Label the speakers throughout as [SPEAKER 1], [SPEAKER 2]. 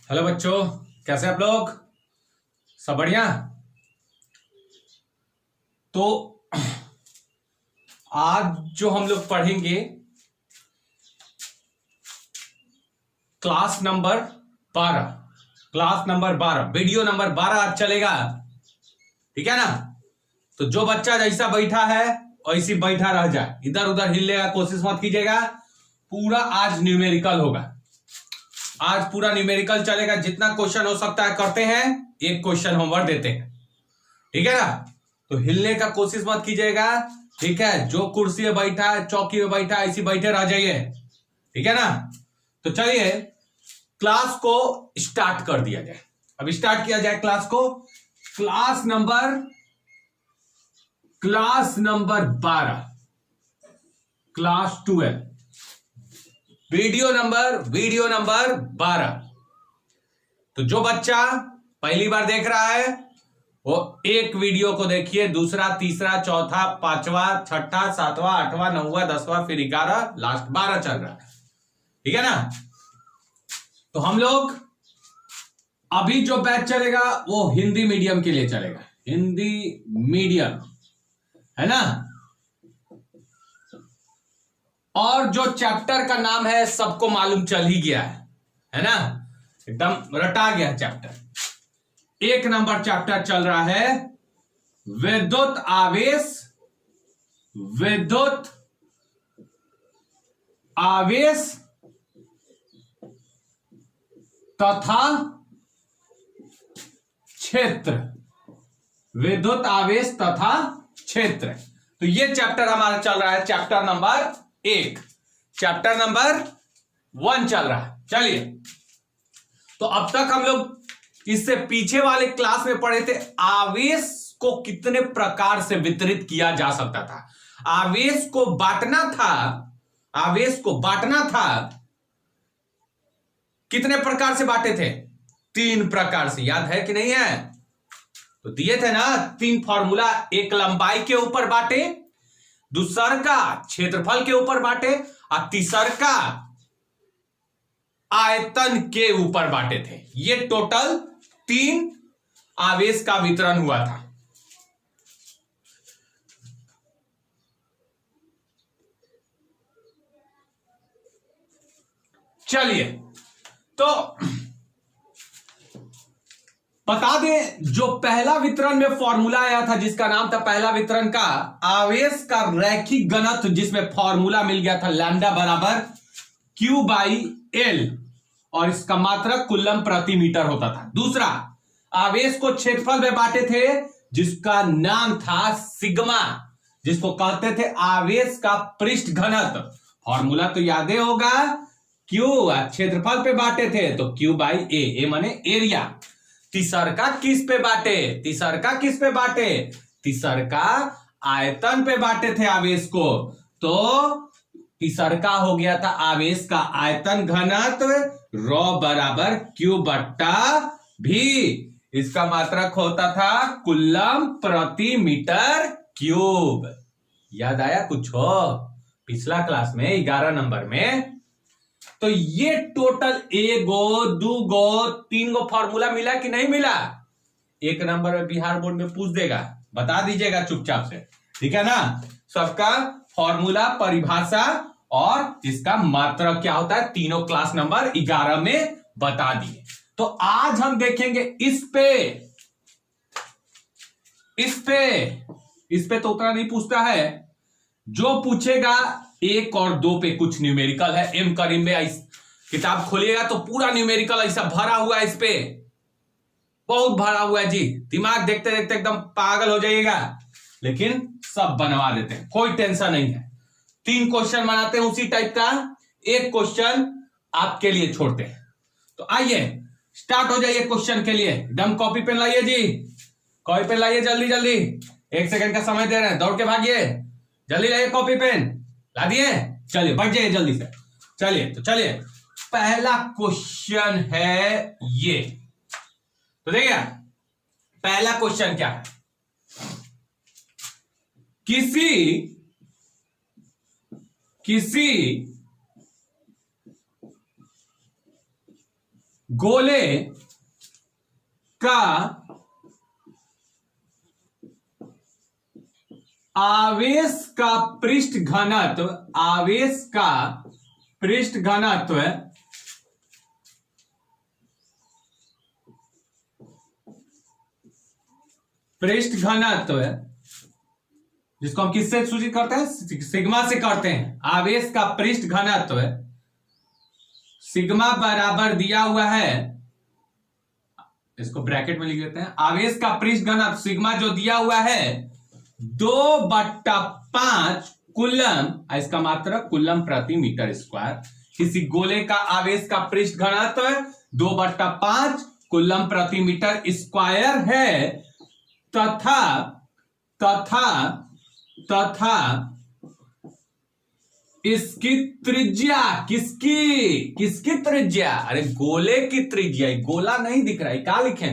[SPEAKER 1] Hello बच्चों, कैसे आप लोग? सब बढ़िया। तो आज जो हम लोग पढ़ेंगे क्लास नंबर 12, वीडियो नंबर 12 आज चलेगा। ठीक है ना? तो जो बच्चा जैसा बैठा है वैसी बैठा रह जाए, इधर उधर हिलने का कोशिश मत कीजिएगा। पूरा आज न्यूमेरिकल होगा, आज पूरा न्यूमेरिकल चलेगा। जितना क्वेश्चन हो सकता है करते हैं, एक क्वेश्चन होमवर्क देते हैं। ठीक है ना? तो हिलने का कोशिश मत कीजिएगा। ठीक है? जो कुर्सी में बैठा है, चौकी में बैठा है, ऐसी बैठे रह जाइए। ठीक है ना? तो चलिए क्लास को स्टार्ट कर दिया जाए। अब स्टार्ट किया जाए क्लास को। Class number 12, class 12, video number 12। तो जो बच्चा पहली बार देख रहा है वो एक वीडियो को देखिए, दूसरा, तीसरा, चौथा, पांचवा, छठा, सातवां, आठवां, नौवां, 10वां, फिर 11, लास्ट 12 चल रहा है। ठीक है ना? तो हम लोग अभी जो बैच चलेगा वो हिंदी मीडियम के लिए चलेगा, हिंदी मीडियम, है ना? और जो चैप्टर का नाम है सबको मालूम चल ही गया है ना? एकदम रटा गया चैप्टर। 1 नंबर चैप्टर चल रहा है विद्युत आवेश तथा क्षेत्र। विद्युत आवेश तथा क्षेत्र। तो ये चैप्टर हमारा चल रहा है, चैप्टर नंबर 1, चैप्टर नंबर 1 चल रहा है। चलिए, तो अब तक हम लोग इससे पीछे वाले क्लास में पढ़े थे आवेश को कितने प्रकार से वितरित किया जा सकता था। आवेश को बांटना था। कितने प्रकार से बांटे थे? 3 प्रकार से। याद है कि नहीं है? तो दिए थे ना 3 फॉर्मूला। एक लंबाई के ऊपर बांटे, दूसर का क्षेत्रफल के ऊपर बांटे, और तीसर का आयतन के ऊपर बांटे थे। ये टोटल 3 आवेश का वितरण हुआ था। चलिए, तो बता दें, जो पहला वितरण में फॉर्मूला आया था जिसका नाम था, पहला वितरण का आवेश का रैखिक घनत्व, जिसमें फॉर्मूला मिल गया था लैम्डा बराबर Q/L, और इसका मात्रक कूलम प्रति मीटर होता था। दूसरा, आवेश को क्षेत्रफल में बांटे थे जिसका नाम था सिग्मा, जिसको कहते थे आवेश का पृष्ठ घनत्व। फॉर्मूला तो याद होगा, Q क्षेत्रफल पे बांटे थे तो Q/A, माने एरिया। तीसर का किस पे बांटे? तीसर का आयतन पे बांटे थे आवेश को, तो तीसर का हो गया था आवेश का आयतन घनत्व ρ बराबर Q/V। इसका मात्रक होता था कूलम प्रति मीटर क्यूब। याद आया कुछ हो पिछला क्लास में 11 नंबर में? तो ये टोटल 1 गो 2 गो 3 गो फॉर्मूला मिला कि नहीं मिला? 1 नंबर में बिहार बोर्ड में पूछ देगा, बता दीजिएगा चुपचाप से। ठीक है ना? सबका फॉर्मूला, परिभाषा और इसका मात्रक क्या होता है, तीनों क्लास नंबर 11 में बता दिए। तो आज हम देखेंगे इस पे तो उतना नहीं पूछता है। जो पूछेगा 1 और 2 पे कुछ न्यूमेरिकल है। एम करीम में किताब खोलिएगा तो पूरा न्यूमेरिकल ऐसा भरा हुआ है, इस पे बहुत भरा हुआ है जी। दिमाग देखते देखते एकदम पागल हो जाइएगा, लेकिन सब बनवा देते हैं, कोई टेंशन नहीं है। 3 क्वेश्चन बनाते हैं उसी टाइप का, 1 क्वेश्चन आपके लिए छोड़ते हैं। तो आइए स्टार्ट हो जाइए क्वेश्चन के लिए। एकदम कॉपी पेन लाइए जी, कॉपी पेन लाइए, जल्दी जल्दी। 1 सेकंड का समय दे रहे हैं, दौड़ के भागिए, जल्दी लाइए कॉपी पेन। ला दिए? चलिए बैठ जाइए जल्दी से। चलिए पहला क्वेश्चन है ये। तो देखिए पहला क्वेश्चन क्या है, किसी गोले का आवेश का पृष्ठ घनत्व, आवेश का पृष्ठ घनत्व जिसको हम किससे सूचित करते हैं, सिग्मा से करते हैं। आवेश का पृष्ठ घनत्व सिग्मा बराबर दिया हुआ है, इसको ब्रैकेट में लिख देते हैं। आवेश का पृष्ठ घनत्व सिग्मा जो दिया हुआ है 2/5 कूलम, इसका मात्रा कूलम प्रति मीटर स्क्वायर। किसी गोले का आवेश का पृष्ठ घनत्व 2/5 कूलम प्रति मीटर स्क्वायर है तथा इसकी त्रिज्या, किसकी त्रिज्या, अरे गोले की त्रिज्या, गोला नहीं दिख रहा है, क्या लिखे,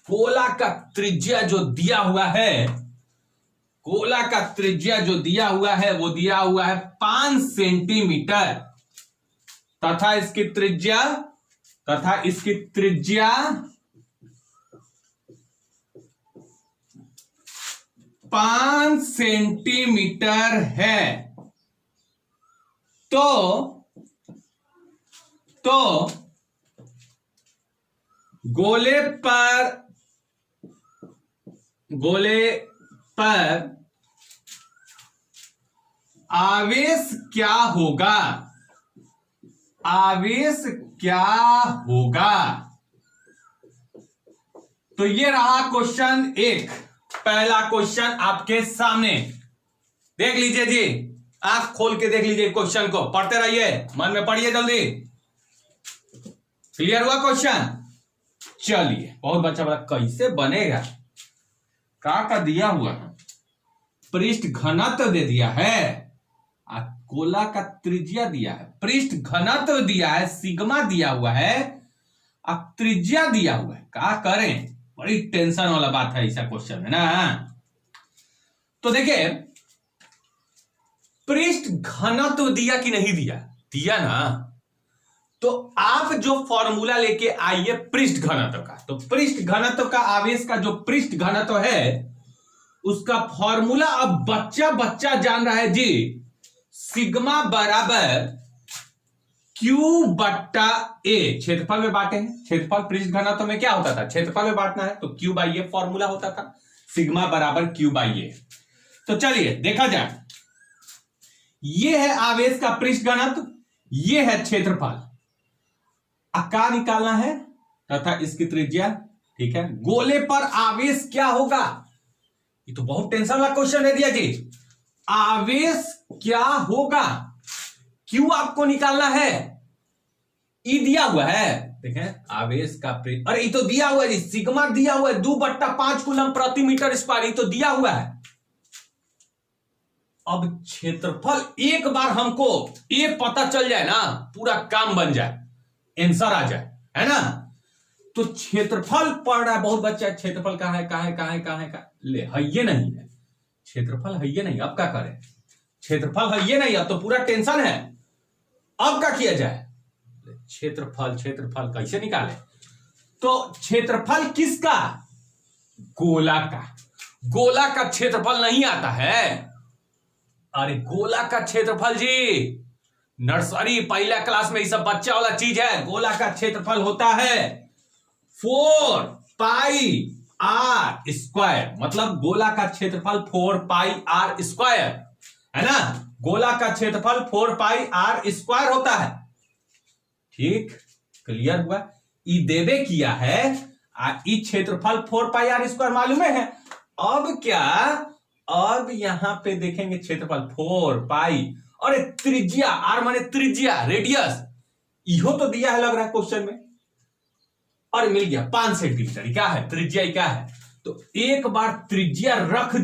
[SPEAKER 1] गोला का त्रिज्या जो दिया हुआ है, गोला का त्रिज्या जो दिया हुआ है वो दिया हुआ है 5 सेंटीमीटर तथा इसकी त्रिज्या 5 सेंटीमीटर है। तो गोले पर आवेश क्या होगा, तो ये रहा क्वेश्चन 1, पहला क्वेश्चन आपके सामने। देख लीजिए जी, आंख खोल के देख लीजिए क्वेश्चन को, पढ़ते रहिए, मन में पढ़िए जल्दी। क्लियर हुआ क्वेश्चन? चलिए, बहुत बच्चा बोला कैसे बनेगा, का दिया हुआ है, पृष्ठ घनत्व दे दिया है, गोला का त्रिज्या दिया है, पृष्ठ घनत्व दिया है, सिग्मा दिया हुआ है, त्रिज्या दिया हुआ है, क्या करें, बड़ी टेंशन वाला बात है ऐसा क्वेश्चन है ना। तो देखिए, पृष्ठ घनत्व दिया कि नहीं दिया, दिया ना, तो आप जो फॉर्मूला लेके आइए पृष्ठ घनत्व का, तो पृष्ठ घनत्व का, आवेश का जो पृष्ठ घनत्व है उसका फॉर्मूला अब बच्चा जान रहा है जी, सिग्मा बराबर Q/A, क्षेत्रफल में बांटे हैं, क्षेत्रफल पृष्ठ घनत्व में क्या होता था, क्षेत्रफल में बांटना है, तो Q/A फॉर्मूला होता था, सिग्मा बराबर Q/A। तो चलिए देखा जाए, ये है आवेश का पृष्ठ घनत्व, ये है क्षेत्रफल, आकार निकालना है तथा इसकी त्रिज्या, ठीक है। गोले पर आवेश क्या होगा, ये तो बहुत टेंशन वाला क्वेश्चन दे दिया जी, आवेश क्या होगा, क्यों आपको निकालना है, ई दिया हुआ है, देखें आवेश का पृष्ठ, अरे ये तो दिया हुआ है जी, सिग्मा दिया हुआ है 2/5 कूलम प्रति मीटर स्क्वायर, ये तो दिया हुआ है। अब क्षेत्रफल एक बार हमको ये पता चल जाए ना, पूरा काम बन जाए, आंसर आ जाए, है ना। तो क्षेत्रफल पढ़ रहा है बहुत बच्चा, क्षेत्रफल कहां है, ले है ये नहीं है, क्षेत्रफल है ये नहीं, अब क्या करें, क्षेत्रफल है ये नहीं, अब तो पूरा टेंशन है, अब क्या किया जाए, क्षेत्रफल कैसे निकाले, तो क्षेत्रफल किसका, गोला का क्षेत्रफल नहीं आता है, अरे गोला का क्षेत्रफल जी, नर्सरी पहला क्लास में ये सब बच्चा वाला चीज है, गोला का क्षेत्रफल होता है 4πr², मतलब गोला का क्षेत्रफल 4πr² है ना, गोला का क्षेत्रफल 4πr² होता है, ठीक, क्लियर हुआ। ई देवे किया है, ई क्षेत्रफल 4πr² मालूम है। अब क्या, अब यहां पे देखेंगे क्षेत्रफल 4π और त्रिज्या, आर माने त्रिज्या, रेडियस, इहो तो दिया है लग रहा है क्वेश्चन में, और मिल गया 5 सेंटीमीटर, क्या है त्रिज्या, क्या है, तो एक बार त्रिज्या रख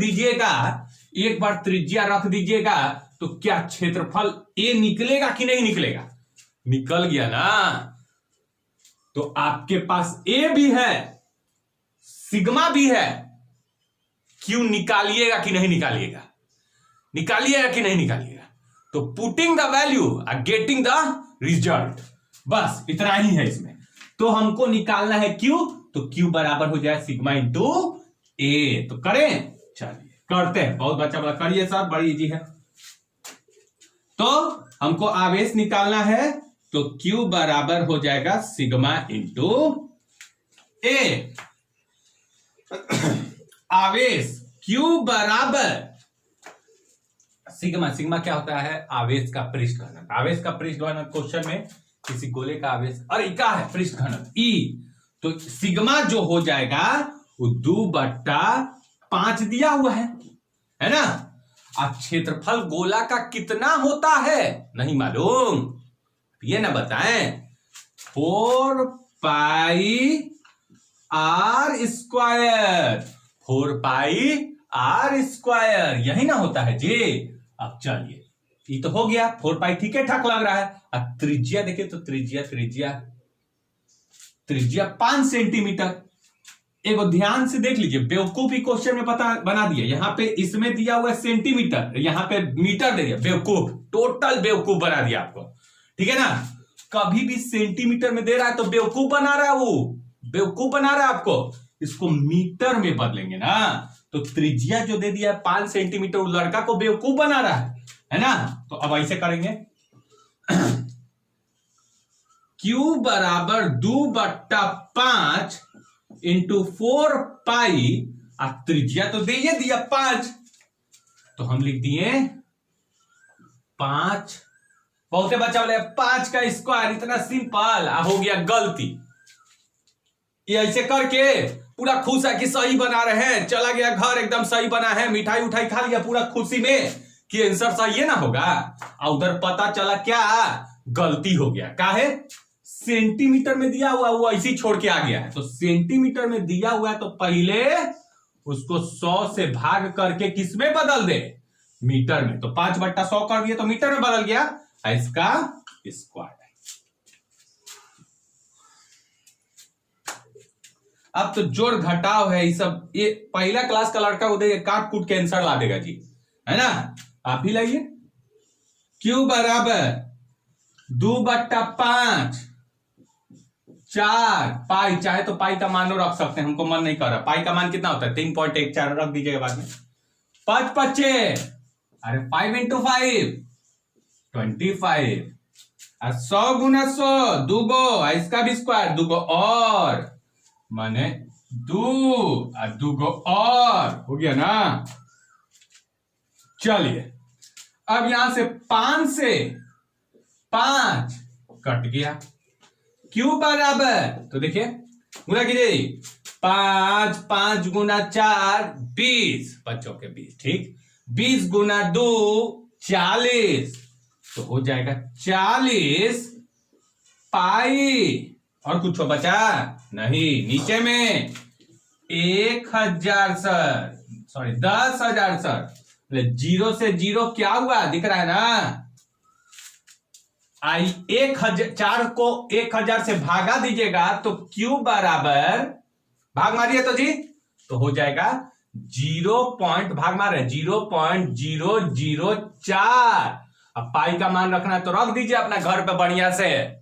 [SPEAKER 1] दीजिएगा, तो क्या क्षेत्रफल ए निकलेगा कि नहीं निकलेगा, निकल गया ना। तो आपके पास ए भी है, सिग्मा भी है, क्यों निकालिएगा कि नहीं निकालिएगा, तो putting the value getting the result, बस इतना ही है इसमें। तो हमको निकालना है क्यू, तो क्यू बराबर हो जाए सिग्मा इंटू ए। तो करें, चलिए करते हैं। बहुत बच्चा बोला करिए सर, बड़ी इजी है। तो हमको आवेश निकालना है, तो क्यू बराबर हो जाएगा सिग्मा इंटू ए। आवेश क्यू बराबर सिग्मा, सिग्मा क्या होता है? आवेश का पृष्ठ घनत्व। आवेश का पृष्ठ घनत्व क्वेश्चन में किसी गोले का आवेश, अरे क्या है पृष्ठ घनत्व ई, तो सिग्मा जो हो जाएगा वो 2/5 दिया हुआ है ना। अब क्षेत्रफल गोला का कितना होता है नहीं मालूम, ये ना बताएं। 4 pi r square, 4 pi r square, यही ना होता है जी। अब चलिए, ये तो हो गया 4 पाई, ठीक है ठाक लग रहा है। अब त्रिज्या देखिए, तो त्रिज्या 5 सेंटीमीटर। एगो ध्यान से देख लीजिए, बेवकूफी क्वेश्चन में पता बना दिया। यहां पे इसमें दिया हुआ है सेंटीमीटर, यहां पे मीटर दे दिया। बेवकूफ, टोटल बेवकूफ बना दिया आपको, ठीक है ना। कभी भी सेंटीमीटर में दे रहा है तो बेवकूफ बना रहा है, वो बेवकूफ बना रहा है आपको। इसको मीटर में बदलेंगे ना, तो त्रिज्या जो दे दिया है 5 सेंटीमीटर, वो लड़का को बेवकूफ बना रहा है ना। तो अब ऐसे करेंगे, Q बराबर 2/5 इंटू 4 पाई, त्रिज्या तो दे दिया 5, तो हम लिख दिए 5। बहुते बच्चा बोले 5 का स्क्वायर, इतना सिंपल। हो गया गलती। ये ऐसे करके पूरा खुश है कि सही बना रहे हैं, चला गया घर एकदम सही बना है, मिठाई उठाई खा लिया पूरा खुशी में कि आंसर सही है ना होगा। और उधर पता चला क्या गलती हो गया। क्या है? सेंटीमीटर में दिया हुआ, वो ऐसे ही छोड़ के आ गया है। तो सेंटीमीटर में दिया हुआ है तो पहले उसको 100 से भाग करके किस में बदल दे? मीटर में। तो 5/100 कर दिया तो मीटर में बदल गया, इसका स्क्वायर। अब तो जोड़ घटाव है ये सब, ये पहला क्लास का लड़का उधर काट कूट के आंसर ला देगा जी, है ना। आप भी लाइए। Q बराबर 2/5 4 पाई, चाहे तो पाई का मान रख सकते हैं, हमको मन नहीं कर रहा। पाई का मान कितना होता है? 3.14 रख दीजिएगा बाद में। 5 5, अरे 5 इंटू 5 25, 100 गुना 100 2 इसका भी स्क्वायर, 2 और माने 2 और हो गया ना। चलिए अब यहां से 5 से 5 कट गया। Q बराबर, तो देखिए गुना कीजिए, 5 5 गुना 4 20, 5 के 20, ठीक। 20 गुना 2 40, तो हो जाएगा 40 पाई। और कुछ बचा नहीं, नीचे में 1000 सर, सॉरी 10,000 सर। 0 से 0 क्या हुआ दिख रहा है ना। 4 को 1000 से भागा दीजिएगा तो Q बराबर, भाग मारिए तो जी, तो हो जाएगा 0. भाग मारे 0.004। अब पाई का मान रखना है तो रख दीजिए अपना घर पे बढ़िया से।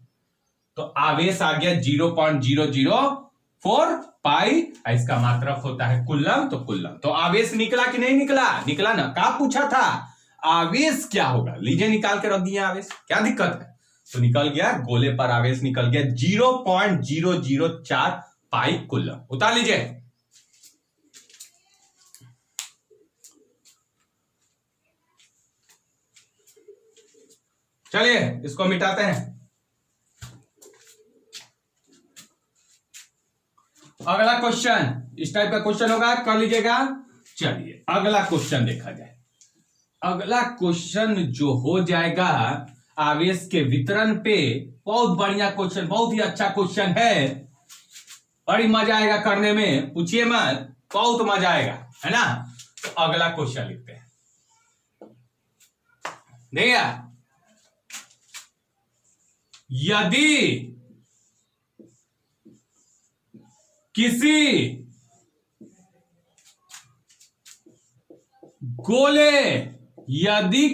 [SPEAKER 1] तो आवेश आ गया 0.004 पाई, इसका मात्रक होता है कुल्लम। तो कुल्लम, तो आवेश निकला कि नहीं निकला? निकला ना। क्या पूछा था? आवेश क्या होगा? लीजिए निकाल के रख दिए आवेश, क्या दिक्कत है? तो निकल गया, गोले पर आवेश निकल गया 0.004 पाई कुल्लम। उतार लीजिए। चलिए इसको मिटाते हैं। अगला क्वेश्चन, इस टाइप का क्वेश्चन होगा, कर लीजिएगा। चलिए अगला क्वेश्चन देखा जाए। अगला क्वेश्चन जो हो जाएगा आवेश के वितरण पे, बहुत बढ़िया क्वेश्चन, बहुत ही अच्छा क्वेश्चन है, बड़ी मजा आएगा करने में, पूछिए मत, बहुत मजा आएगा, है ना। तो अगला क्वेश्चन लिखते हैं, देखिए, यदि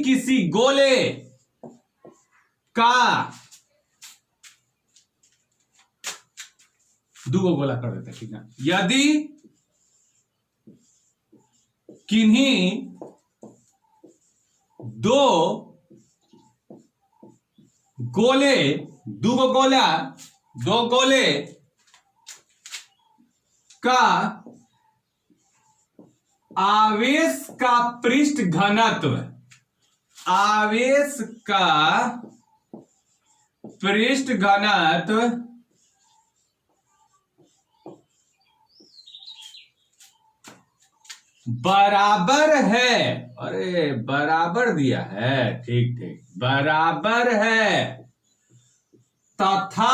[SPEAKER 1] किसी गोले का दो गो गोला कर देते, ठीक है। यदि किन्हीं दो गोले, दो गोले का आवेश का पृष्ठ घनत्व, आवेश का पृष्ठ घनत्व बराबर है, अरे बराबर दिया है, ठीक ठीक, बराबर है तथा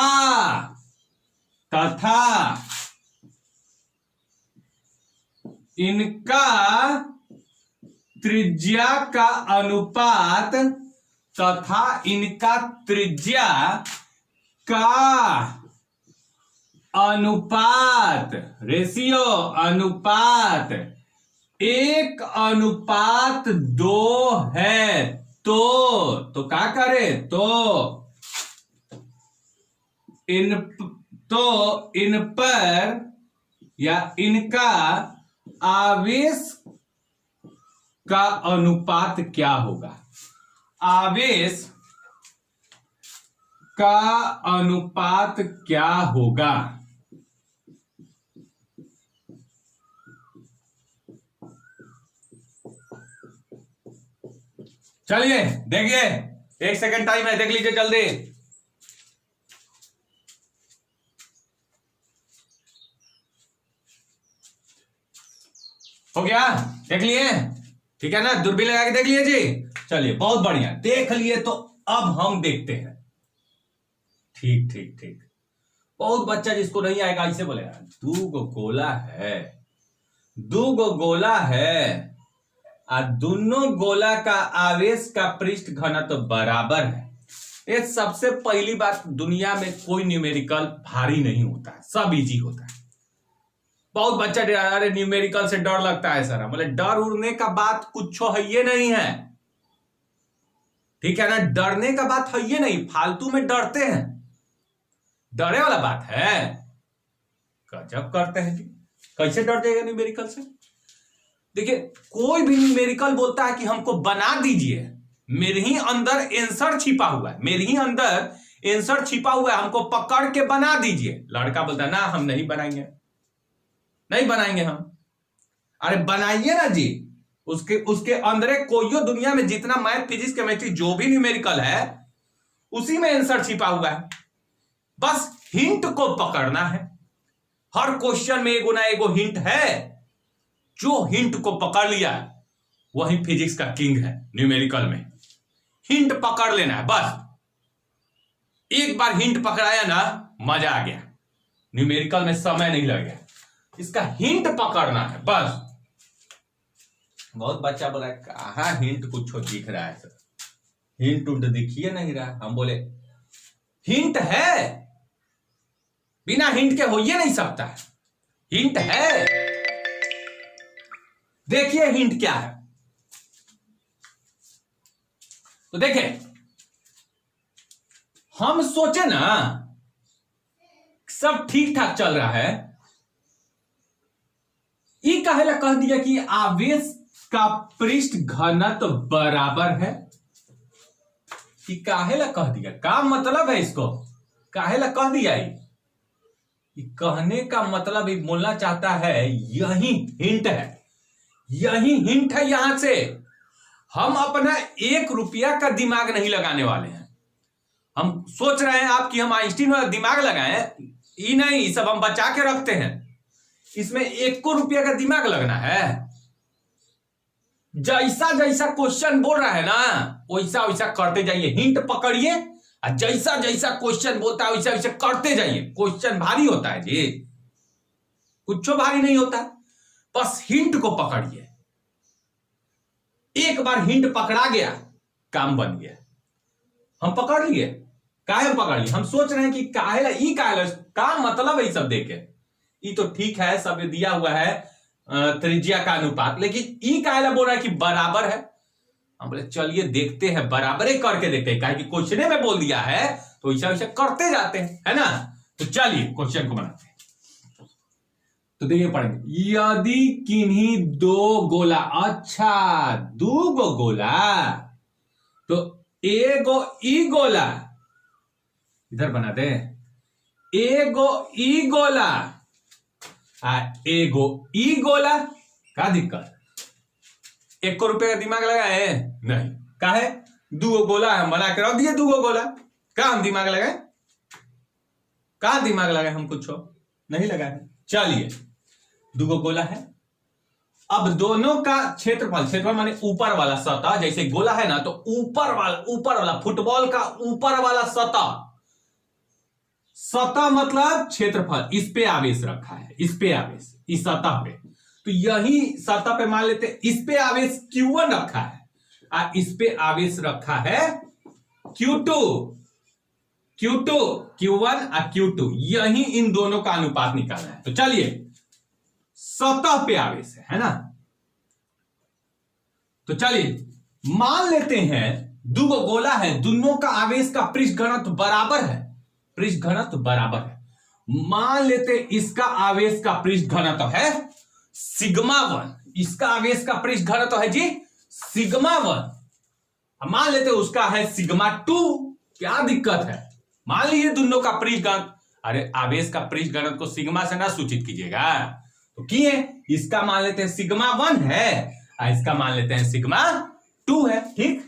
[SPEAKER 1] इनका त्रिज्या का अनुपात, तथा इनका त्रिज्या का अनुपात, रेशियो, अनुपात 1:2 है। तो क्या करे, तो इन पर या इनका आवेश का अनुपात क्या होगा, आवेश का अनुपात क्या होगा। चलिए देखिए, 1 सेकंड टाइम है, देख लीजिए जल्दी। हो गया, देख लिए, ठीक है ना, दूरबीन लगा के देख लिए जी। चलिए बहुत बढ़िया, देख लिए। तो अब हम देखते हैं, ठीक ठीक ठीक। बहुत बच्चा जिसको नहीं आएगा ऐसे बोलेगा, दो गो गोला है और दोनों गोला का आवेश का पृष्ठ घनत्व बराबर है। ये सबसे पहली बात, दुनिया में कोई न्यूमेरिकल भारी नहीं होता है, सब इजी होता है। बहुत बच्चा अरे न्यूमेरिकल से डर लगता है सर, बोले डर उड़ने का बात कुछ है ये नहीं है, ठीक है ना, डरने का बात है ये नहीं, फालतू में डरते हैं, डरे वाला बात है, गजब करते हैं जी। कैसे डर जाएगा न्यूमेरिकल से। देखिए कोई भी न्यूमेरिकल बोलता है कि हमको बना दीजिए, मेरे ही अंदर आंसर छिपा हुआ है, मेरे ही अंदर आंसर छिपा हुआ है, हमको पकड़ के बना दीजिए। लड़का बोलता है ना हम नहीं बनाएंगे, नहीं बनाएंगे हम। अरे बनाइए ना जी, उसके अंदर कोई दुनिया में जितना मैथ, फिजिक्स, केमिस्ट्री जो भी न्यूमेरिकल है उसी में आंसर छिपा हुआ है, बस हिंट को पकड़ना है। हर क्वेश्चन में एगो ना एगो हिंट है, जो हिंट को पकड़ लिया वही फिजिक्स का किंग है। न्यूमेरिकल में हिंट पकड़ लेना है बस, एक बार हिंट पकड़ाया ना मजा आ गया। न्यूमेरिकल में समय नहीं लगेगा, इसका हिंट पकड़ना है बस। बहुत बच्चा बोला कहाँ हिंट कुछ दिख रहा है सर, हिंट उंट दिखिए नहीं रहा। हम बोले हिंट है, बिना हिंट के हो ही नहीं सकता है, हिंट है, देखिए हिंट क्या है। तो देखें, हम सोचे ना सब ठीक ठाक चल रहा है, ये काहेला कह दिया कि आवेश का पृष्ठ घनत्व बराबर है, कि काहेला कह दिया, क्या मतलब है इसको, काहेला कह दिया। ये कहने का मतलब ये बोलना चाहता है यही हिंट है, यही हिंट है। यहां से हम अपना 1 रुपया का दिमाग नहीं लगाने वाले हैं। हम सोच रहे हैं आप कि हम आइंस्टीन वाला दिमाग लगाएं, ये नहीं, सब हम बचा के रखते हैं। इसमें 1 रुपया का दिमाग लगना है। जैसा जैसा क्वेश्चन बोल रहा है ना वैसा वैसा करते जाइए, हिंट पकड़िए और जैसा जैसा क्वेश्चन बोलता है वैसा वैसा करते जाइए। क्वेश्चन भारी होता है जी, कुछ भारी नहीं होता, बस हिंट को पकड़िए। एक बार हिंट पकड़ा गया काम बन गया। हम पकड़ लिए, काहे हम पकड़ लिए, हम सोच रहे हैं कि काहेला ई काहेला का मतलब है, सब देखे ये तो ठीक है, सब दिया हुआ है त्रिज्या का अनुपात, लेकिन ई काहेला बोल रहा है कि बराबर है। हम बोले चलिए देखते हैं, बराबर ही करके देखते हैं, काहे कि क्वेश्चन में बोल दिया है तो ऐसा वैसा करते जाते हैं, है ना। तो चलिए क्वेश्चन को बनाते हैं। तो देखिए पढ़ेंगे, यदि किन्हीं दो गोला, अच्छा दो गो गोला, तो एगो ई गोला, इधर बना दे, एगो ई गोला एगो ई गोला, का दिक्कत? 1 रुपए का दिमाग लगाए? नहीं, का है दो गोला हम बना के रख दिए, दो गोला, का हम दिमाग लगाए? का दिमाग लगाए? हम कुछ नहीं लगाए। चलिए, दो गोला है, अब दोनों का क्षेत्रफल, क्षेत्रफल माने ऊपर वाला सतह, जैसे गोला है ना, तो ऊपर वाला फुटबॉल का ऊपर वाला सतह, सतह मतलब क्षेत्रफल, इस पे आवेश रखा है, इस पे आवेश, इस सतह पे, तो यही सतह पे मान लेते इस पे आवेश Q1 रखा है और इस पे आवेश रखा है Q2, Q1 और Q2, यही इन दोनों का अनुपात निकालना है। तो चलिए, सतह पे आवेश है ना, तो चलिए मान लेते हैं दो गोला है, दोनों का आवेश का पृष्ठ घनत्व बराबर है, पृष्ठ घनत्व बराबर है। मान लेते इसका आवेश का पृष्ठ घनत्व है सिग्मा 1, इसका आवेश का पृष्ठ घनत्व है जी सिग्मा 1, मान लेते उसका है सिग्मा 2, क्या दिक्कत है? मान लीजिए दोनों का पृष्ठ घनत्व, अरे आवेश का पृष्ठ घनत्व को सिग्मा से ना सूचित कीजिएगा, तो किए, इसका मान लेते हैं सिग्मा 1 है और इसका मान लेते हैं सिग्मा 2 है। ठीक,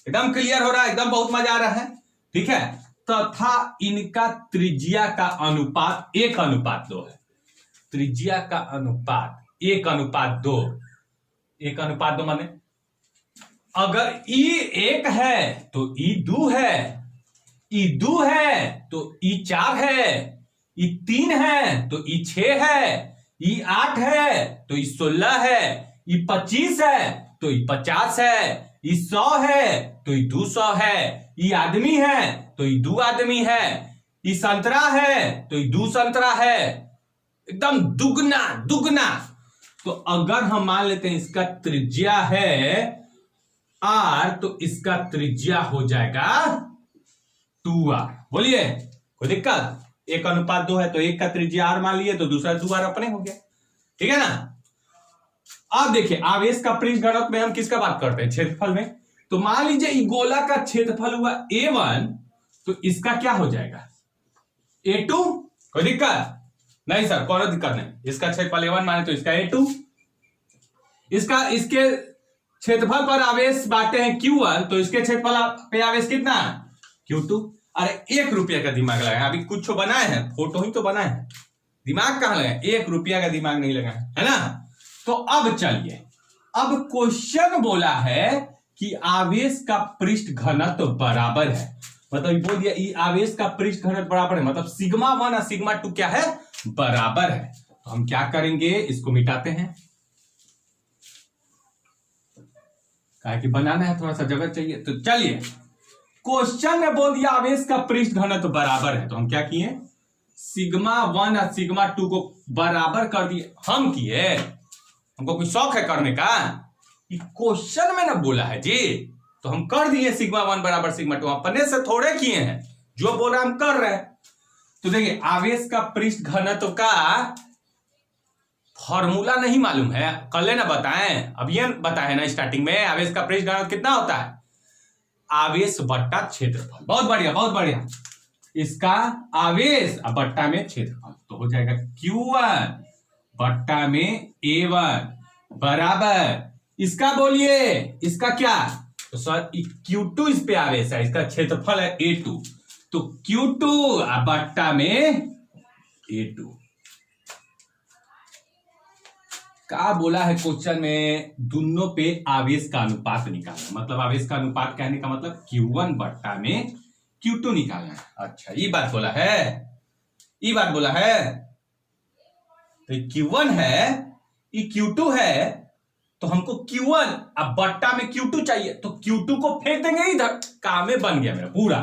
[SPEAKER 1] एकदम क्लियर हो रहा है, एकदम बहुत मजा आ रहा है। ठीक है, तथा इनका त्रिज्या का अनुपात 1:2 है, त्रिज्या का अनुपात 1:2, 1:2 माने अगर ई 1 है तो ई 2 है, ई 2 है तो ई 4 है, ई 3 है तो ई 6 है, ई 8 है तो ई 16 है, ई 25 है तो ई 50 है, ई 100 है तो ई 200 है, ई आदमी है तो ई 2 आदमी है, ई संतरा है तो ई 2 संतरा है, एकदम दुगना दुगना। तो अगर हम मान लेते हैं इसका त्रिज्या है r, तो इसका त्रिज्या हो जाएगा 2r। बोलिए, कोई दिक्कत? 1:2 है तो एक का त्रिज्या r मान लिए, तो दूसरा 2r अपने हो गया। ठीक है ना? अब देखिए, आवेश का पृष्ठ घनत्व में हम किसका बात करते हैं? क्षेत्रफल में। तो मान लीजिए ये गोला का क्षेत्रफल हुआ A1, तो इसका क्या हो जाएगा? A2। कोई दिक्कत नहीं सर, कोई दिक्कत नहीं, इसका क्षेत्रफल A1 माने तो इसका A2, इसके क्षेत्रफल पर आवेश बांटे हैं Q1, तो इसके क्षेत्रफल पे आवेश कितना? Q2। अरे 1 रुपया का दिमाग लगाए, अभी कुछ बनाए हैं, फोटो ही तो बनाए हैं, दिमाग कहां लगाए? 1 रुपया का दिमाग नहीं लगाए, है ना? तो अब चलिए, अब क्वेश्चन बोला है कि आवेश का पृष्ठ घनत्व बराबर है, मतलब बोल दिया ये आवेश का पृष्ठ घनत्व बराबर है, मतलब सिग्मा 1 और सिग्मा 2 क्या है? बराबर है। तो हम क्या करेंगे, इसको मिटाते हैं, काहे कि बनाना है, थोड़ा सा जगह चाहिए। तो चलिए, क्वेश्चन में बोल दिया आवेश का पृष्ठ घनत्व बराबर है, तो हम क्या किए? सिग्मा 1 और सिग्मा 2 को बराबर कर दिए। हम किए, हमको कोई शौक है करने का? क्वेश्चन में ना बोला है जी, तो हम कर दिए सिग्मा 1 बराबर सिग्मा 2, अपने से थोड़े किए हैं, जो बोला हम कर रहे हैं। तो देखिए, आवेश का पृष्ठ घनत्व का फॉर्मूला नहीं मालूम है, कल ना बताएं, अब ये बताए ना स्टार्टिंग में, आवेश का पृष्ठ घनत्व कितना होता है? आवेश बट्टा क्षेत्रफल। बहुत बढ़िया, बहुत बढ़िया। इसका आवेश और बट्टा में क्षेत्रफल, तो हो जाएगा Q1 बट्टा में A1 बराबर, इसका बोलिए, इसका क्या? तो सर Q2 इस पे आवेश है, इसका क्षेत्रफल है A2, तो Q2 बट्टा में A2। क्या बोला है क्वेश्चन में? दोनों पे आवेश का अनुपात निकालना, मतलब आवेश का अनुपात कहने का मतलब Q1 बट्टा में Q2 निकालना है। अच्छा, ये बात बोला है, ये बात बोला है। तो Q1 है, ये Q2 है, तो हमको Q1 अब बट्टा में Q2 चाहिए, तो Q2 को फेंक देंगे इधर, काम में बन गया मेरा पूरा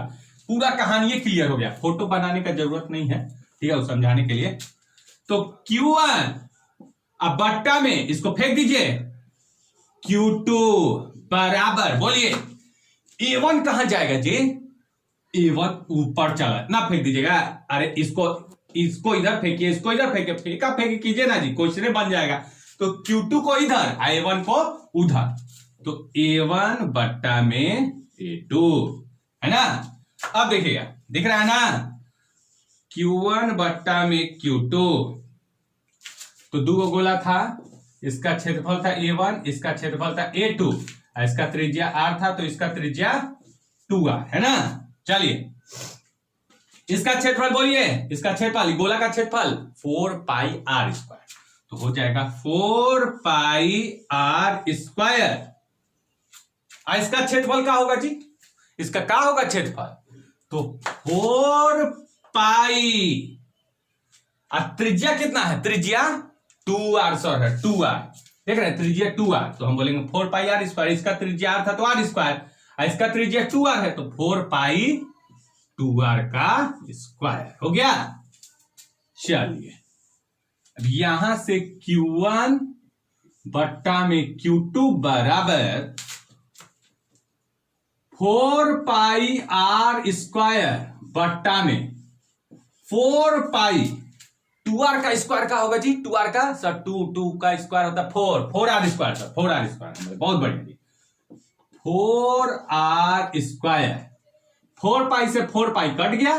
[SPEAKER 1] पूरा कहानी क्लियर हो गया। फोटो बनाने का जरूरत नहीं है, ठीक है, वो समझाने के लिए। तो Q1 अब बट्टा में इसको फेंक दीजिए, Q2 बराबर, बोलिए A1 कहां जाएगा जी? A1 ऊपर चला ना, फेंक दीजिएगा। अरे इसको इसको इधर फेंकिए, इसको इधर फेंके, फेंका फेंकी कीजिए ना जी, क्वेश्चन बन जाएगा। तो Q2 को इधर, A1 को उधर, तो A1 बट्टा में A2 है ना। अब देखिएगा, दिख रहा है ना, Q1 बट्टा में Q2, तो दो गोला था, इसका क्षेत्रफल था A1, इसका क्षेत्रफल था A2, इसका त्रिज्या R था, तो इसका त्रिज्या 2R है ना। चलिए इसका क्षेत्रफल बोलिए, इसका क्षेत्रफल, गोला का क्षेत्रफल 4 पाई R स्क्वायर, तो हो जाएगा 4 पाई R स्क्वायर। इसका क्षेत्रफल क्या होगा जी, इसका क्या होगा क्षेत्रफल, तो 4 पाई, त्रिज्या कितना है, त्रिज्या 2R सर है, 2R, देख रहे हैं त्रिज्या 2R, तो हम बोलेंगे 4 पाई R स्क्वायर, इसका त्रिज्या R था तो R स्क्वायर, इसका त्रिज्या 2R है तो 4 पाई 2R का स्क्वायर हो गया। चलिए अब यहां से Q1 बट्टा में Q2 बराबर 4 पाई R स्क्वायर बट्टा में 4 पाई 2R का स्क्वायर का होगा जी, 2R का सर, 2 का स्क्वायर होता है 4R square sir, 4R square, बहुत बढ़िया, 4R स्क्वायर, 4 पाई से 4 पाई कट गया,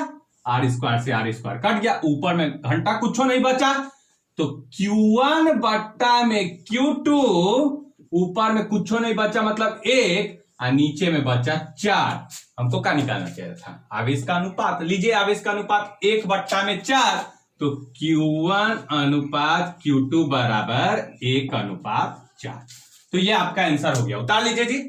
[SPEAKER 1] R स्क्वायर से R स्क्वायर कट गया, ऊपर में घंटा कुछ नहीं बचा, तो Q1 बट्टा में Q2, ऊपर में कुछ नहीं बचा मतलब 1, और नीचे में बचा 4। हमको क्या निकालना चाहिए था, आवेश का अनुपात। लीजिए आवेश का अनुपात 1 बट्टा में 4, तो Q1 अनुपात Q2 बराबर 1 अनुपात 4। तो ये आपका आंसर हो गया, उतार लीजिए जी।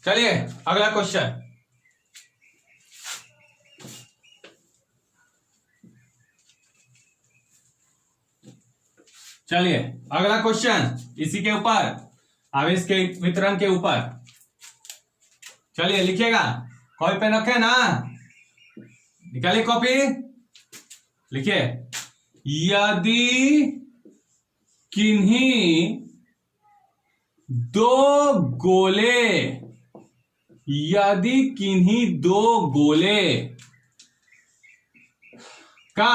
[SPEAKER 1] चलिए अगला क्वेश्चन, चलिए अगला क्वेश्चन इसी के ऊपर, आवेश के वितरण के ऊपर। चलिए लिखिएगा, कॉपी पे रखे ना, निकालिए कॉपी, लिखिए, यदि किन्हीं दो गोले का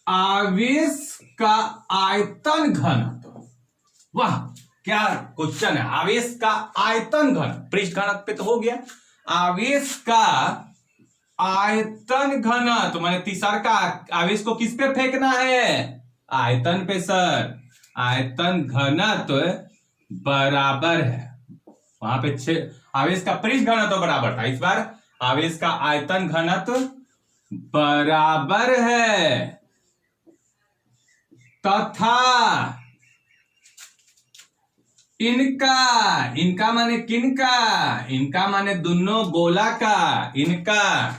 [SPEAKER 1] आवेश का आयतन घनत्व, वाह क्या क्वेश्चन है, आवेश का आयतन घन, पृष्ठ घनत्व पे तो हो गया, आवेश का आयतन घनत्व माने तीसरा का, आवेश को किस पे फेंकना है, आयतन पे सर, आयतन घनत्व बराबर है, वहां पे आवेश का पृष्ठ घनत्व बराबर था, इस बार आवेश का आयतन घनत्व बराबर है, तथा इनका माने किनका, इनका माने दोनों गोला का, इनका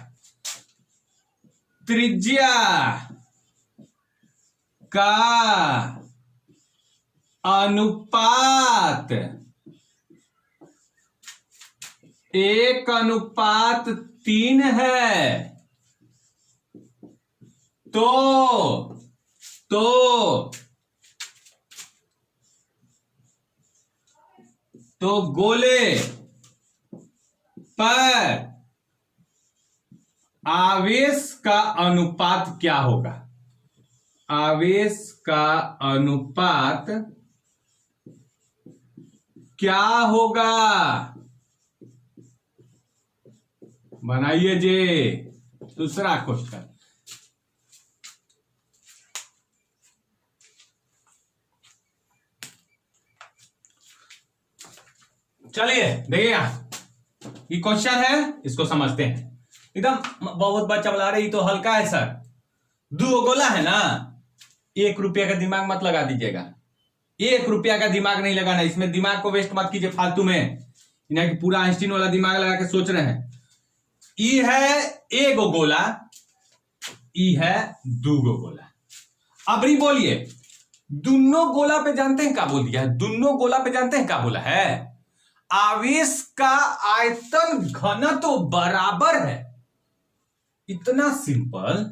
[SPEAKER 1] त्रिज्या का अनुपात 1:3 है, तो गोले पर आवेश का अनुपात क्या होगा, आवेश का अनुपात क्या होगा, बनाइए जी। दूसरा क्वेश्चन, चलिए देखिएगा, ये क्वेश्चन है, इसको समझते हैं। एकदम बहुत बच्चा बोला रही तो हल्का है सर, 2 गोला है ना, 1 रुपया का दिमाग मत लगा दीजिएगा, 1 रुपया का दिमाग नहीं लगाना, इसमें दिमाग को वेस्ट मत कीजिए फालतू में, इन्हें पूरा आइंस्टीन वाला दिमाग लगा के सोच रहे हैं। ई है 1 गोला, ई है 2 गोला। अब नहीं बोलिए, दोनों गोला पे जानते हैं क्या बोल दिया है, दोनों गोला पे जानते हैं क्या बोला है, आवेश का आयतन घनत्व तो बराबर है, इतना सिंपल,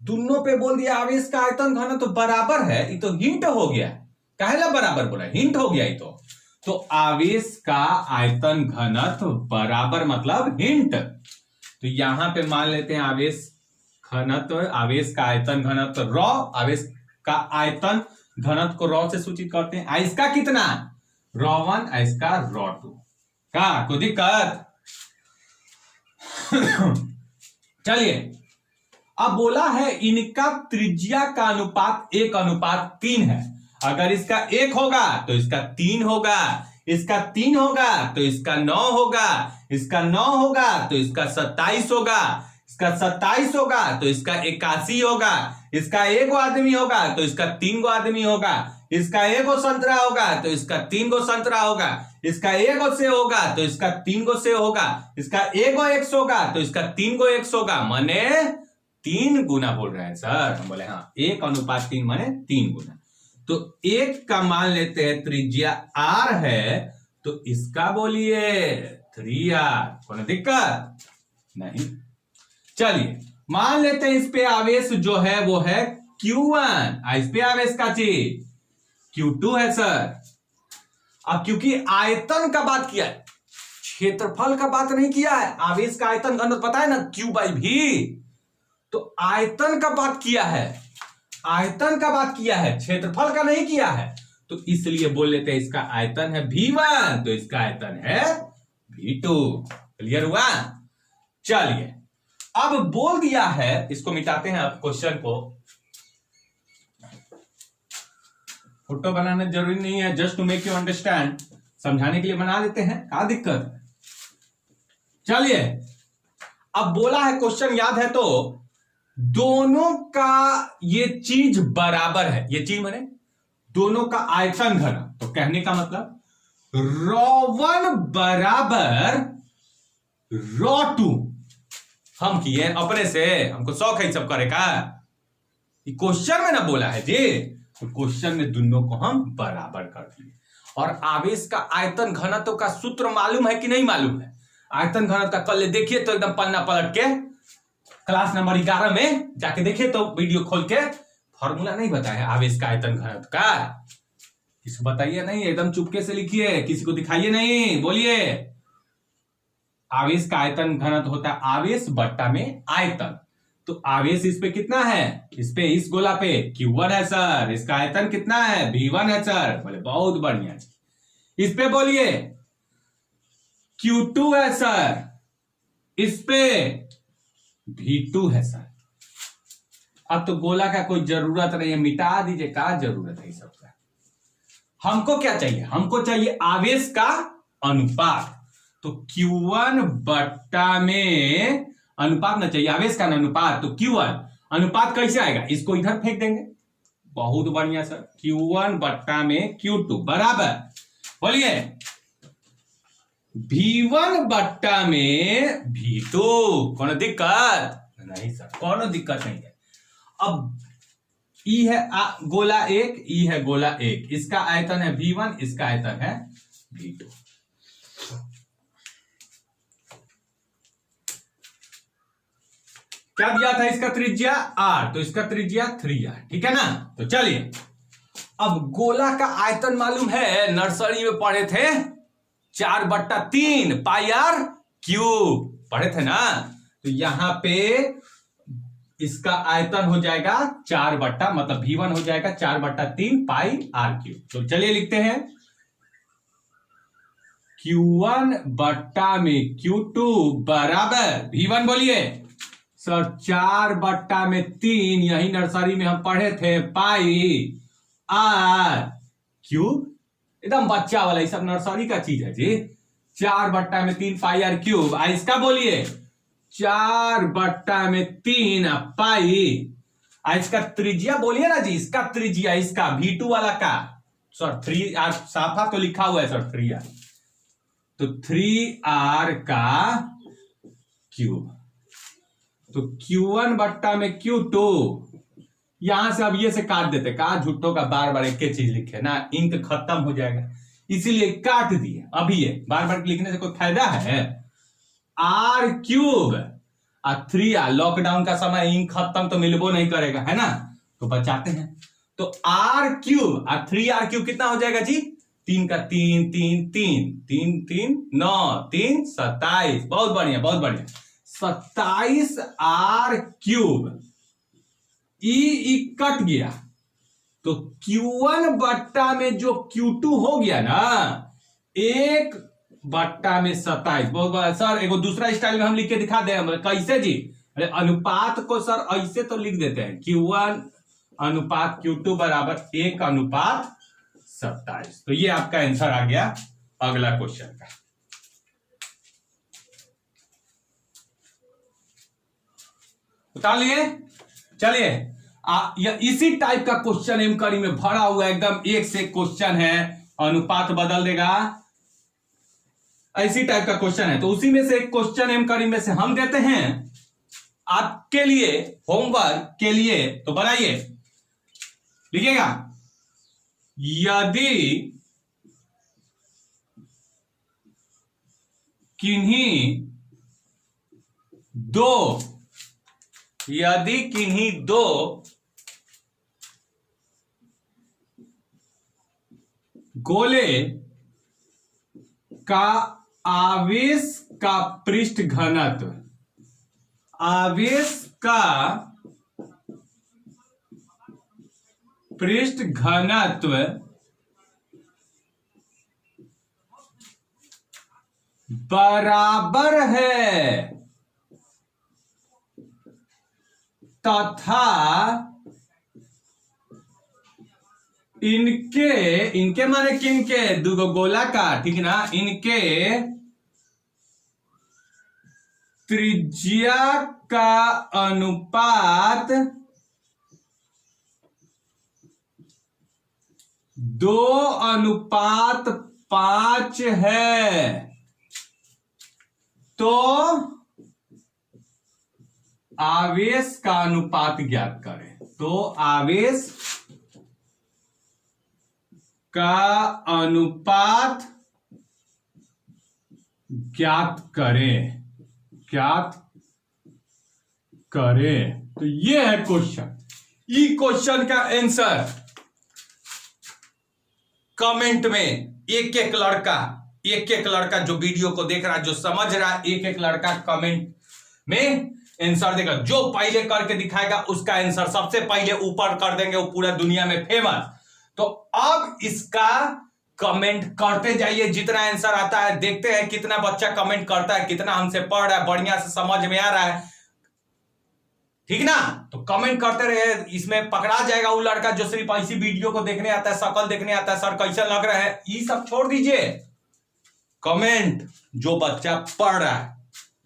[SPEAKER 1] दोनों पे बोल दिया आवेश का आयतन घनत्व तो बराबर है, ये तो हिंट हो गया, काहेला बराबर बोला, हिंट हो गया ये तो तो आवेश का आयतन घनत्व बराबर मतलब हिंट। तो यहां पे मान लेते हैं आवेश घनत्व, आवेश का आयतन घनत्व रॉ, आवेश का आयतन घनत्व को रॉ से सूचित करते हैं। इसका कितना ρ1, इसका ρ2 का कोई दिक्कत? चलिए अब बोला है इनका त्रिज्या का अनुपात 1:3 है। अगर इसका 1 होगा तो इसका 3 होगा, इसका 3 होगा तो इसका 9 होगा, इसका 9 होगा तो इसका 27 होगा, इसका 27 होगा तो इसका 81 होगा, इसका 1 आदमी होगा तो इसका 3 आदमी होगा, इसका 1 संतरा होगा तो इसका 3 संतरा होगा, इसका 1 से होगा तो इसका 3 से होगा, इसका 1 x होगा तो इसका 3 x होगा। माने 3 गुना बोल रहे हैं सर। हम बोले हाँ 1:3 माने 3 गुना। तो 1 का मान लेते हैं त्रिज्या r है, तो इसका बोलिए 3r। कोई दिक्कत नहीं। चलिए मान लेते हैं इस पे आवेश जो है वो है Q1, इस पे आवेश का चीज Q2 है सर। अब क्योंकि आयतन का बात किया है, क्षेत्रफल का बात नहीं किया है, आवेश का आयतन घनत्व पता है ना Q/V, तो आयतन का बात किया है, आयतन का बात किया है, क्षेत्रफल का नहीं किया है। तो इसलिए बोल लेते हैं इसका आयतन है V1, तो इसका आयतन है V2। क्लियर हुआ? चलिए अब बोल दिया है, इसको मिटाते हैं अब क्वेश्चन को। फोटो बनाना जरूरी नहीं है, just to make you understand, समझाने के लिए बना देते हैं, क्या दिक्कत है। चलिए अब बोला है क्वेश्चन याद है तो दोनों का ये चीज बराबर है, ये चीज माने दोनों का आयतन घन, तो कहने का मतलब ρ1 बराबर ρ2 हम किए अपने से, हमको शौक है सब करे का, क्वेश्चन में ना बोला है जी, तो क्वेश्चन में दोनों को हम बराबर कर दिए। और आवेश का आयतन घनत्व का सूत्र मालूम है कि नहीं मालूम है? आयतन घनत्व का कल देखिए तो एकदम पन्ना पलट के क्लास नंबर 11 में जाके देखिए तो वीडियो खोल के, फॉर्मूला नहीं बताया आवेश का आयतन घनत्व का, किसी बताइए नहीं, एकदम चुपके से लिखिए, किसी को दिखाइए नहीं, बोलिए। आवेश का आयतन घनत्व होता है आवेश बट्टा में आयतन, तो आवेश इस पे कितना है, इस पे इस गोला पे Q1 है सर, इसका आयतन कितना है V1 है सर। बोले बहुत बढ़िया। इस पे बोलिए Q2 है सर, इस पे V2 है सर। अब तो गोला का कोई जरूरत नहीं है, मिटा दीजिए, क्या जरूरत है सबका। हमको क्या चाहिए, हमको चाहिए आवेश का अनुपात, तो Q1 बट्टा में अनुपात ना चाहिए, आवेश का अनुपात, तो Q1 अनुपात कैसे आएगा, इसको इधर फेंक देंगे, बहुत बढ़िया सर। Q1 बट्टा में Q2 बराबर, बोलिए V1 बट्टा में V2। कौन दिक्कत नहीं सर, कौन दिक्कत नहीं है। अब ई है गोला एक, ई है गोला एक, इसका आयतन है V1, इसका आयतन है V2। क्या दिया था इसका त्रिज्या r, तो इसका त्रिज्या 3r, ठीक है ना। तो चलिए अब गोला का आयतन मालूम है, नर्सरी में पढ़े थे 4/3 πr³ पढ़े थे ना। तो यहां पे इसका आयतन हो जाएगा 4 बट्टा, मतलब V1 हो जाएगा 4/3 πr³। तो चलिए लिखते हैं Q1 बट्टा में Q2 बराबर V1, बोलिए सर 4/3, यही नर्सरी में हम पढ़े थे πr³, एकदम बच्चा वाला, ये सब नर्सरी का चीज है जी। 4/3 πr³, इसका बोलिए 4/3 पाई, इसका त्रिज्या बोलिए ना जी, इसका त्रिज्या, इसका V2 वाला का सर 3r, साफा तो लिखा हुआ है सर 3r, तो 3r का क्यूब, तो Q1 बट्टा में Q2, यहां से अब ये से काट देते, कहा झूठों का बार बार एक चीज लिखे ना, इंक खत्म हो जाएगा, इसीलिए काट दिए। अभी ये बार बार लिखने से कोई फायदा है? r³ और 3r, लॉकडाउन का समय इंक खत्म तो मिलबो नहीं करेगा, है ना, तो बचाते हैं। तो r³ और 3r³ कितना हो जाएगा जी, 3 का 3 3 3 3 3 9 3 27। बहुत बढ़िया बहुत बढ़िया। 27r³ ई कट गया तो Q1 बट्टा में जो Q2 हो गया ना 1 बट्टा में 27। बहुत सर एगो दूसरा स्टाइल में हम लिख के दिखा दे कैसे जी। अरे अनुपात को सर ऐसे तो लिख देते हैं Q1 अनुपात Q2 बराबर 1:27। तो ये आपका आंसर आ गया अगला क्वेश्चन का। बता लिए। चलिए इसी टाइप का क्वेश्चन एमकरी में भरा हुआ एकदम एक से क्वेश्चन है। अनुपात बदल देगा ऐसी टाइप का क्वेश्चन है। तो उसी में से एक क्वेश्चन एमकरी में से हम देते हैं आपके लिए होमवर्क के लिए। तो बनाइए, लिखिएगा यदि किन्हीं दो गोले का आवेश का पृष्ठ घनत्व बराबर है तथा इनके माने किनके दुगो गोला का, ठीक है ना, इनके त्रिज्या का अनुपात 2:5 है तो आवेश का अनुपात ज्ञात करें। तो आवेश का अनुपात ज्ञात करें। तो ये है क्वेश्चन। ई क्वेश्चन का आंसर कमेंट में एक एक लड़का जो वीडियो को देख रहा है, जो समझ रहा है, एक एक लड़का कमेंट में आंसर देगा। जो पहले करके दिखाएगा उसका आंसर सबसे पहले ऊपर कर देंगे, वो पूरा दुनिया में फेमस। तो अब इसका कमेंट करते जाइए, जितना आंसर आता है देखते हैं कितना बच्चा कमेंट करता है, कितना हमसे पढ़ रहा है, बढ़िया से समझ में आ रहा है, ठीक ना। तो कमेंट करते रहे, इसमें पकड़ा जाएगा वो लड़का जो सिर्फ ऐसी वीडियो को देखने आता है, शकल देखने आता है, सर कैसा लग रहा है, ये सब छोड़ दीजिए। कमेंट जो बच्चा पढ़ रहा है,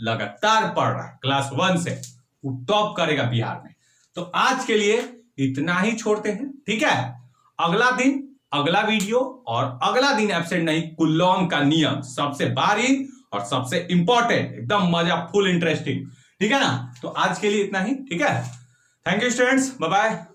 [SPEAKER 1] लगातार पढ़ रहा है क्लास 1 से, वो टॉप करेगा बिहार में। तो आज के लिए इतना ही छोड़ते हैं, ठीक है। अगला दिन अगला वीडियो और अगला दिन एब्सेंट नहीं, कुलॉम का नियम सबसे बारीक और सबसे इंपॉर्टेंट, एकदम मजा, फुल इंटरेस्टिंग, ठीक है ना। तो आज के लिए इतना ही, ठीक है। Thank you students, bye bye.